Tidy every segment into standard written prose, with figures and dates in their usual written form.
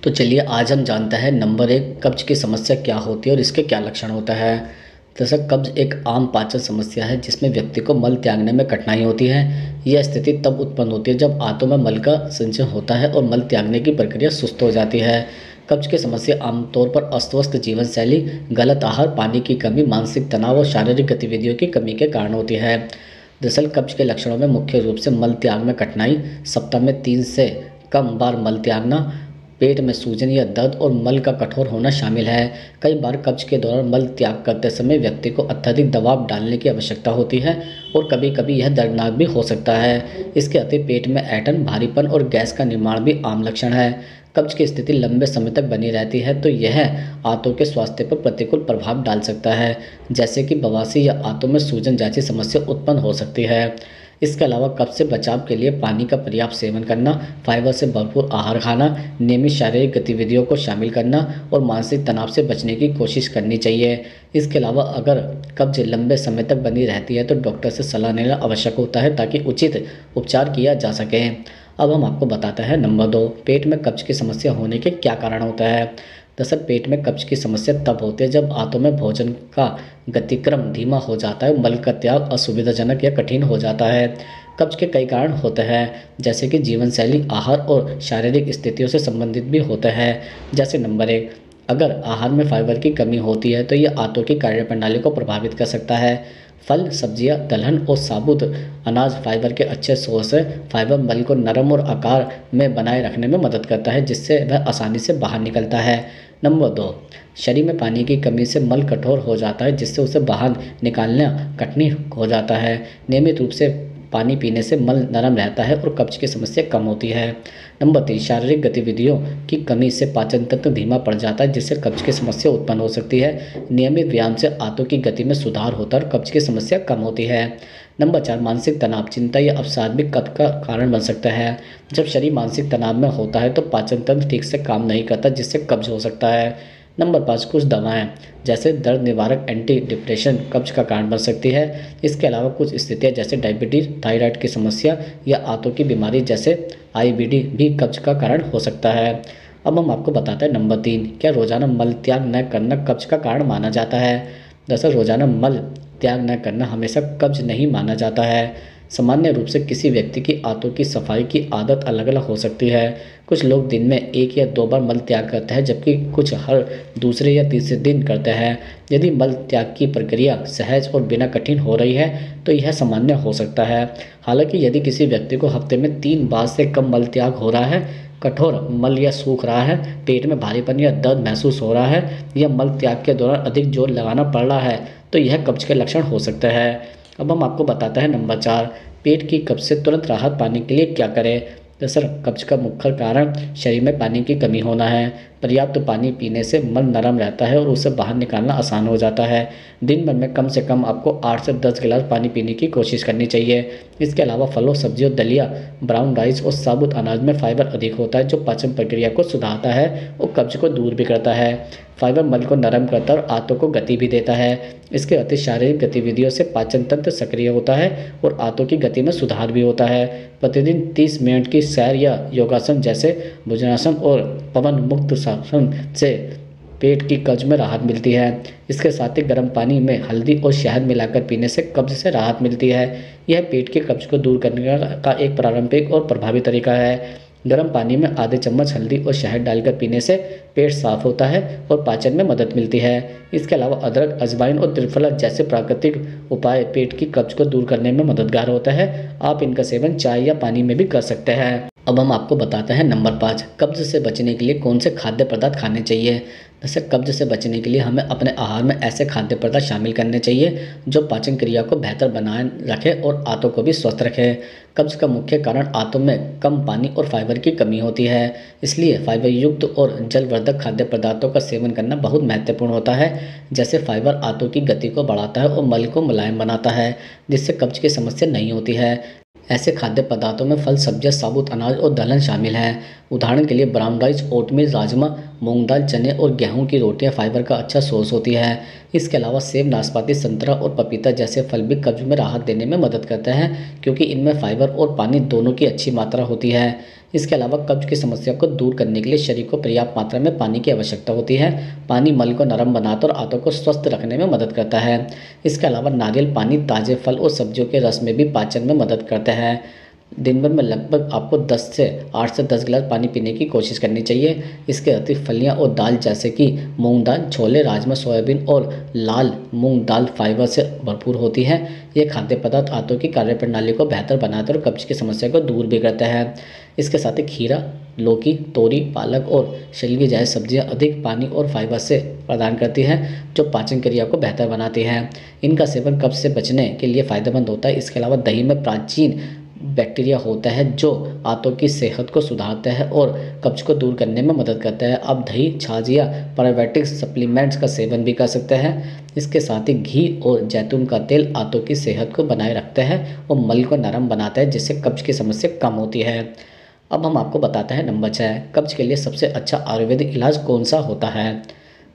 तो चलिए आज हम जानते हैं नंबर 1 कब्ज की समस्या क्या होती है और इसके क्या लक्षण होता है। दरअसल कब्ज एक आम पाचन समस्या है जिसमें व्यक्ति को मल त्यागने में कठिनाई होती है। यह स्थिति तब उत्पन्न होती है जब आंतों में मल का संचय होता है और मल त्यागने की प्रक्रिया सुस्त हो जाती है। कब्ज की समस्या आमतौर पर अस्वस्थ जीवन शैली, गलत आहार, पानी की कमी, मानसिक तनाव और शारीरिक गतिविधियों की कमी के कारण होती है। दरअसल कब्ज के लक्षणों में मुख्य रूप से मल त्याग में कठिनाई, सप्ताह में 3 से कम बार मल त्यागना, पेट में सूजन या दर्द और मल का कठोर होना शामिल है। कई बार कब्ज के दौरान मल त्याग करते समय व्यक्ति को अत्यधिक दबाव डालने की आवश्यकता होती है और कभी-कभी यह दर्दनाक भी हो सकता है। इसके अतिरिक्त पेट में ऐंठन, भारीपन और गैस का निर्माण भी आम लक्षण है। कब्ज की स्थिति लंबे समय तक बनी रहती है तो यह आंतों के स्वास्थ्य पर प्रतिकूल प्रभाव डाल सकता है, जैसे कि बवासीर या आंतों में सूजन जैसी समस्या उत्पन्न हो सकती है। इसके अलावा कब्ज से बचाव के लिए पानी का पर्याप्त सेवन करना, फाइबर से भरपूर आहार खाना, नियमित शारीरिक गतिविधियों को शामिल करना और मानसिक तनाव से बचने की कोशिश करनी चाहिए। इसके अलावा अगर कब्ज लंबे समय तक बनी रहती है तो डॉक्टर से सलाह लेना आवश्यक होता है ताकि उचित उपचार किया जा सके। अब हम आपको बताते हैं नंबर 2 पेट में कब्ज की समस्या होने के क्या कारण होता है। दरअसल पेट में कब्ज की समस्या तब होती है जब आंतों में भोजन का गतिक्रम धीमा हो जाता है, मल का त्याग असुविधाजनक या कठिन हो जाता है। कब्ज के कई कारण होते हैं, जैसे कि जीवन शैली, आहार और शारीरिक स्थितियों से संबंधित भी होते हैं। जैसे नंबर 1 अगर आहार में फाइबर की कमी होती है तो यह आंतों की कार्यप्रणाली को प्रभावित कर सकता है। फल, सब्जियां, दलहन और साबुत अनाज फाइबर के अच्छे सोर्स है। फाइबर मल को नरम और आकार में बनाए रखने में मदद करता है, जिससे वह आसानी से बाहर निकलता है। नंबर 2 शरीर में पानी की कमी से मल कठोर हो जाता है, जिससे उसे बाहर निकालना कठिन हो जाता है। नियमित रूप से पानी पीने से मल नरम रहता है और कब्ज की समस्या कम होती है। नंबर 3 शारीरिक गतिविधियों की कमी से पाचन तंत्र धीमा पड़ जाता है, जिससे कब्ज की समस्या उत्पन्न हो सकती है। नियमित व्यायाम से आंतों की गति में सुधार होता है और कब्ज की समस्या कम होती है। नंबर 4 मानसिक तनाव, चिंता या अवसाद भी कब्ज का कारण बन सकता है। जब शरीर मानसिक तनाव में होता है तो पाचन तंत्र ठीक से काम नहीं करता, जिससे कब्ज हो सकता है। नंबर 5 कुछ दवाएं जैसे दर्द निवारक एंटी डिप्रेशन कब्ज का कारण बन सकती है। इसके अलावा कुछ स्थितियां जैसे डायबिटीज, थायराइड की समस्या या आंतों की बीमारी जैसे आईबीडी भी कब्ज का कारण हो सकता है। अब हम आपको बताते हैं नंबर 3 क्या रोजाना मल त्याग न करना कब्ज का कारण माना जाता है। दरअसल रोजाना मल त्याग न करना हमेशा कब्ज नहीं माना जाता है। सामान्य रूप से किसी व्यक्ति की आंतों की सफाई की आदत अलग अलग हो सकती है। कुछ लोग दिन में 1 या 2 बार मल त्याग करते हैं, जबकि कुछ हर दूसरे या तीसरे दिन करते हैं। यदि मल त्याग की प्रक्रिया सहज और बिना कठिन हो रही है तो यह सामान्य हो सकता है। हालांकि यदि किसी व्यक्ति को हफ्ते में 3 बार से कम मल त्याग हो रहा है, कठोर मल या सूख रहा है, पेट में भारीपन या दर्द महसूस हो रहा है या मल त्याग के दौरान अधिक जोर लगाना पड़ रहा है तो यह कब्ज के लक्षण हो सकते हैं। अब हम आपको बताते हैं नंबर 4 पेट की कब्ज से तुरंत राहत पाने के लिए क्या करें। दरअसल कब्ज का मुख्य कारण शरीर में पानी की कमी होना है। पर्याप्त पानी पीने से मल नरम रहता है और उसे बाहर निकालना आसान हो जाता है। दिन भर में कम से कम आपको 8 से 10 गिलास पानी पीने की कोशिश करनी चाहिए। इसके अलावा फलों, सब्जियों, दलिया, ब्राउन राइस और साबुत अनाज में फाइबर अधिक होता है, जो पाचन प्रक्रिया को सुधारता है और कब्ज को दूर भी करता है। फाइबर मल को नरम करता है और आंतों को गति भी देता है। इसके अतिरिक्त शारीरिक गतिविधियों से पाचन तंत्र सक्रिय होता है और आंतों की गति में सुधार भी होता है। प्रतिदिन 30 मिनट की सैर या योगासन जैसे भुजंगासन और पवन मुक्त आसन से पेट की कब्ज में राहत मिलती है। इसके साथ ही गर्म पानी में हल्दी और शहद मिलाकर पीने से कब्ज से राहत मिलती है। यह पेट के कब्ज को दूर करने का एक पारंपरिक और प्रभावी तरीका है। गर्म पानी में आधे चम्मच हल्दी और शहद डालकर पीने से पेट साफ होता है और पाचन में मदद मिलती है। इसके अलावा अदरक, अजवाइन और त्रिफला जैसे प्राकृतिक उपाय पेट की कब्ज को दूर करने में मददगार होता है। आप इनका सेवन चाय या पानी में भी कर सकते हैं। अब हम आपको बताते हैं नंबर 5 कब्ज से बचने के लिए कौन से खाद्य पदार्थ खाने चाहिए। जैसे कब्ज से बचने के लिए हमें अपने आहार में ऐसे खाद्य पदार्थ शामिल करने चाहिए जो पाचन क्रिया को बेहतर बनाए रखे और आंतों को भी स्वस्थ रखे। कब्ज का मुख्य कारण आंतों में कम पानी और फाइबर की कमी होती है, इसलिए फाइबर युक्त और जलवर्धक खाद्य पदार्थों का सेवन करना बहुत महत्वपूर्ण होता है। जैसे फाइबर आंतों की गति को बढ़ाता है और मल को मुलायम बनाता है, जिससे कब्ज की समस्या नहीं होती है। ऐसे खाद्य पदार्थों में फल, सब्जियां, साबुत अनाज और दलहन शामिल हैं। उदाहरण के लिए ब्राउन राइस, ओटमील, राजमा, मूंग दाल, चने और गेहूं की रोटियां फाइबर का अच्छा सोर्स होती है। इसके अलावा सेब, नाशपाती, संतरा और पपीता जैसे फल भी कब्ज में राहत देने में मदद करते हैं, क्योंकि इनमें फाइबर और पानी दोनों की अच्छी मात्रा होती है। इसके अलावा कब्ज की समस्या को दूर करने के लिए शरीर को पर्याप्त मात्रा में पानी की आवश्यकता होती है। पानी मल को नरम बनाता और आंतों को स्वस्थ रखने में मदद करता है। इसके अलावा नारियल पानी, ताज़े फल और सब्जियों के रस में भी पाचन में मदद करता है। दिन भर में लगभग आपको 8 से 10 गिलास पानी पीने की कोशिश करनी चाहिए। इसके अतिरिक्त फलियां और दाल जैसे कि मूंग दाल, छोले, राजमा, सोयाबीन और लाल मूंग दाल फाइबर से भरपूर होती है। ये खाद्य पदार्थ आंतों की कार्यप्रणाली को बेहतर बनाते और कब्ज की समस्या को दूर भी करते हैं। इसके साथ ही खीरा, लौकी, तोरी, पालक और शलगी जैसी सब्जियां अधिक पानी और फाइबर से प्रदान करती हैं, जो पाचन क्रिया को बेहतर बनाती हैं। इनका सेवन कब्ज से बचने के लिए फ़ायदेमंद होता है। इसके अलावा दही में प्राचीन बैक्टीरिया होता है जो आंतों की सेहत को सुधारता है और कब्ज को दूर करने में मदद करता है। आप दही, छाछ या प्रोबायोटिक सप्लीमेंट्स का सेवन भी कर सकते हैं। इसके साथ ही घी और जैतून का तेल आंतों की सेहत को बनाए रखता है और मल को नरम बनाता है, जिससे कब्ज की समस्या कम होती है। अब हम आपको बताते हैं नंबर 6, कब्ज के लिए सबसे अच्छा आयुर्वेदिक इलाज कौन सा होता है।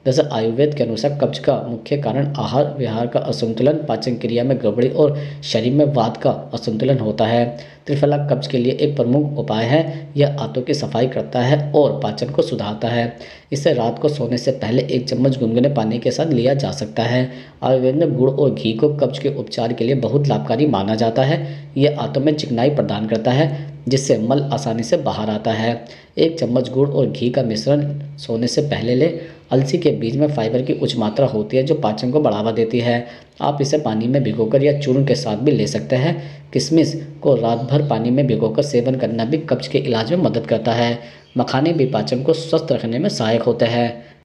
दरअसल आयुर्वेद के अनुसार कब्ज का मुख्य कारण आहार विहार का असंतुलन, पाचन क्रिया में गड़बड़ी और शरीर में वात का असंतुलन होता है। त्रिफला कब्ज के लिए एक प्रमुख उपाय है। यह आंतों की सफाई करता है और पाचन को सुधारता है। इसे रात को सोने से पहले 1 चम्मच गुनगुने पानी के साथ लिया जा सकता है। आयुर्वेद में गुड़ और घी को कब्ज के उपचार के लिए बहुत लाभकारी माना जाता है। यह आंतों में चिकनाई प्रदान करता है, जिससे मल आसानी से बाहर आता है। 1 चम्मच गुड़ और घी का मिश्रण सोने से पहले लें। अलसी के बीज में फाइबर की उच्च मात्रा होती है, जो पाचन को बढ़ावा देती है। आप इसे पानी में भिगोकर या चूर्ण के साथ भी ले सकते हैं। किशमिश को रात भर पानी में भिगोकर सेवन करना भी कब्ज के इलाज में मदद करता है। मखाने भी पाचन को स्वस्थ रखने में सहायक होते हैं।